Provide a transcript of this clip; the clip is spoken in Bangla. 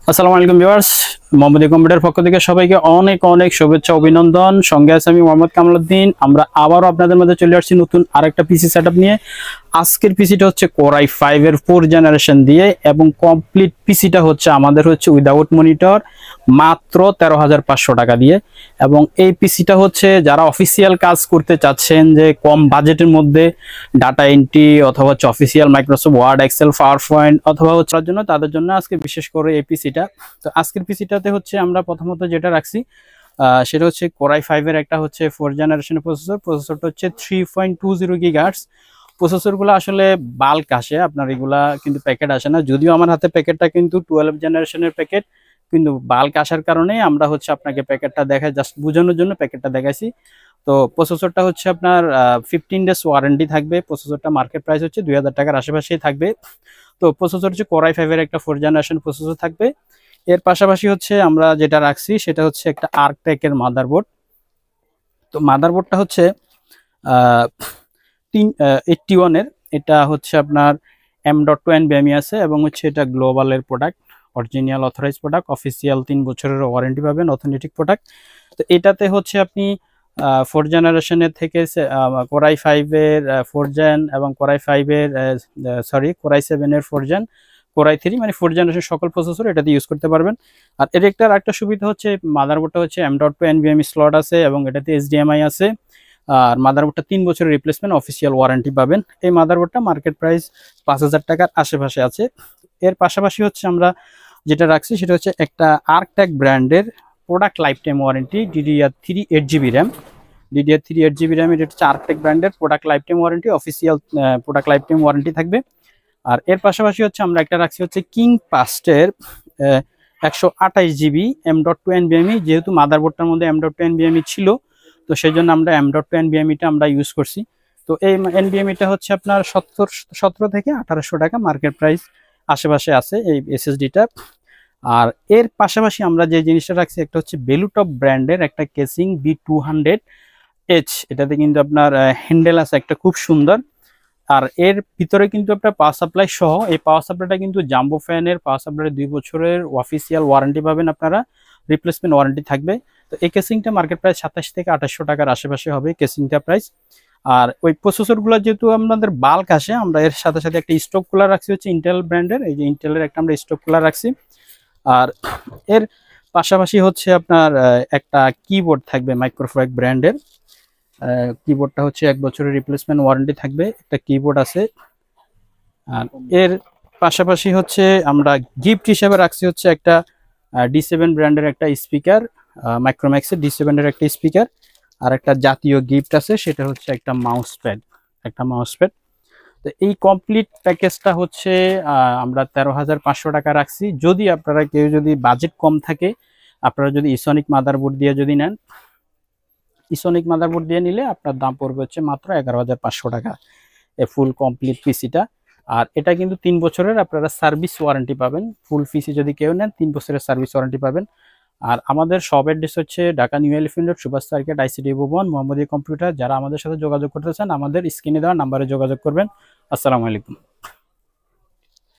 আসসালামু আলাইকুম ভিউয়ার্স, মোহাম্মদ কম্পিউটার পক্ষ থেকে সবাইকে অনেক অনেক শুভেচ্ছা অভিনন্দন। সঙ্গে আছে আমি মোহাম্মদ কামালউদ্দিন। আমরা আবারও আপনাদের মধ্যে চলে আসছি নতুন আরেকটা পিসি সেটআপ নিয়ে। আজকের পিসিটা হচ্ছে Core i5 এর 4 জেনারেশন দিয়ে এবং কমপ্লিট পিসিটা হচ্ছে আমাদের হচ্ছে উইদাউট মনিটর, মাত্র 13,500 টাকা দিয়ে। এবং এই পিসিটা হচ্ছে যারা অফিসিয়াল কাজ করতে চাচ্ছেন, যে কম বাজেটের মধ্যে ডাটা এন্ট্রি অথবা হচ্ছে official Microsoft Word, Excel, PowerPoint অথবা হচ্ছে জন্য তাদের জন্য আজকে বিশেষ করে এই পিসিটা। তো আজকের পিসিটাতে হচ্ছে আমরা প্রথমত যেটা রাখছি সেটা হচ্ছে Core i5 এর একটা হচ্ছে 4 জেনারেশনের প্রসেসরটা হচ্ছে 3.20 গিগাহার্টজ। প্রসেসরগুলো আসলে বাল্ক আসে, আপনার এগুলা কিন্তু প্যাকেট আসে না। যদিও আমার হাতে প্যাকেটটা কিন্তু 12 জেনারেশনের প্যাকেট, কিন্তু বাল্ক আসার কারণে আমরা হচ্ছে আপনাকে প্যাকেটটা দেখাই, জাস্ট বোঝানোর জন্য প্যাকেটটা দেখাইছি। তো প্রসেসরটা হচ্ছে আপনার 15 ডেজ ওয়ারেন্টি থাকবে। প্রসেসরটা মার্কেট প্রাইস হচ্ছে 2000 টাকার আশেপাশেই থাকবে। তো প্রসেসর হচ্ছে Core i5 এর একটা 4 জেনারেশন প্রসেসর থাকবে। এর পাশাপাশি হচ্ছে আমরা যেটা রাখছি সেটা হচ্ছে একটা আর্কটেক এর মাদারবোর্ড। তো মাদারবোর্ডটা হচ্ছে 81 এর, এটা হচ্ছে আপনার M.2 NVMe আছে এবং হচ্ছে এটা গ্লোবালের product, original authorise product, official 3 বছরের ওয়ারেন্টি পাবেন, অথেন্টিক প্রোডাক্ট। তো এটাতে হচ্ছে আপনি 4 জেনারেশনের থেকে Core i5 এর 4 জেন এবং Core i5 এর Core i7 এর 4 জেন, Core i3 মানে 4 জেনারেশন সকল প্রসেসর এটাতে ইউজ করতে পারবেন। আর এর একটা সুবিধা হচ্ছে মাদারবোর্ডটা হচ্ছে M.2 NVMe স্লট আছে এবং এটাতে HDMI আছে। আর মাদারবোর্ডটা 3 বছরের রিপ্লেসমেন্ট অফিসিয়াল ওয়ারেন্টি পাবেন। এই মাদারবোর্ডটা মার্কেট প্রাইস 5,000 টাকার আশেপাশে আছে। এর পাশাপাশি হচ্ছে আমরা যেটা রাখছি সেটা হচ্ছে একটা আর্কটেক ব্র্যান্ডের product life time warranty DDR3 8GB RAM. DDR3 8GB RAM, এটা হচ্ছে আর্কটেক ব্র্যান্ডের product life time warranty, official product life time warranty থাকবে। আর এর পাশাপাশি হচ্ছে আমরা একটা রাখছি হচ্ছে কিং পাস্টের 128GB M.2 NVMe। যেহেতু মাদারবোর্ডটার মধ্যে M.2 NVMe ছিল, তো সেই জন্য আমরা M.2 NVMe-টা আমরা ইউজ করছি। তো এই NVMe-টা হচ্ছে আপনার 17 থেকে 1800 টাকা মার্কেট প্রাইস আশেপাশে আছে এই SSD-টা। আর এর পাশাপাশি আমরা যে জিনিসটা রাখছি একটা হচ্ছে বেলুটপ ব্র্যান্ডের একটা কেসিং B200H। এটাতে কিন্তু আপনার হ্যান্ডেল আছে একটা খুব সুন্দর। আর এর ভিতরে কিন্তু আপনার পাওয়ার সাপ্লাই সহ, এই পাওয়ার সাপ্লাইটা কিন্তু জাম্বো ফ্যানের পাওয়ার সাপ্লাই 2 বছরের অফিসিয়াল ওয়ারেন্টি পাবেন আপনারা, রিপ্লেসমেন্ট ওয়ারেন্টি থাকবে। তো এই কেসিংটা মার্কেট প্রাইস 27 থেকে 2800 টাকার আশেপাশে হবে কেসিংটা প্রাইস। আর ওই প্রসেসরগুলো যেহেতু আপনাদের বাল্ক আসে, আমরা এর সাথে সাথে একটা স্টক কুলার রাখছি হচ্ছে ইন্টেল ব্র্যান্ডের, এই যে ইন্টেলের একটা আমরা স্টক কুলার রাখছি। আর এর পাশাপাশি হচ্ছে আপনার একটা কিবোর্ড থাকবে মাইক্রোফ্যাক ব্র্যান্ডের। কিবোর্ডটা হচ্ছে 1 বছরের রিপ্লেসমেন্ট ওয়ারেন্টি থাকবে, একটা কিবোর্ড আছে। আর এর পাশাপাশি হচ্ছে আমরা গিফট হিসেবে রাখছি হচ্ছে একটা D7 ব্র্যান্ডের একটা স্পিকার, মাইক্রোম্যাক্সের D7 এর একটা স্পিকার। আর একটা জাতীয় গিফট আছে, সেটা হচ্ছে একটা মাউস প্যাড। তো এই কমপ্লিট প্যাকেজটা হচ্ছে আমরা 13,500 টাকা রাখছি। যদি আপনারা কেউ যদি বাজেট কম থাকে, আপনারা যদি ইসনিক মাদারবোর্ড দিয়ে যদি নেন, ইসনিক মাদারবোর্ড দিয়ে নিলে আপনার দাম পড়বে হচ্ছে মাত্র 11,500 টাকা এই ফুল কমপ্লিট পিসিটা। আর এটা কিন্তু 3 বছরের আপনারা সার্ভিস ওয়ারেন্টি পাবেন। ফুল পিসি যদি কেউ নেন 3 বছরের সার্ভিস ওয়ারেন্টি পাবেন। আর আমাদের সব অ্যাড্রেস হচ্ছে Dhaka New Elephant Road, Subhash circuit, ICT ভবন, মোহাম্মদী কম্পিউটার। যারা আমাদের সাথে যোগাযোগ করতে চান আমাদের স্ক্রিনে দেওয়া নাম্বারে যোগাযোগ করবেন। আসসালামু আলাইকুম।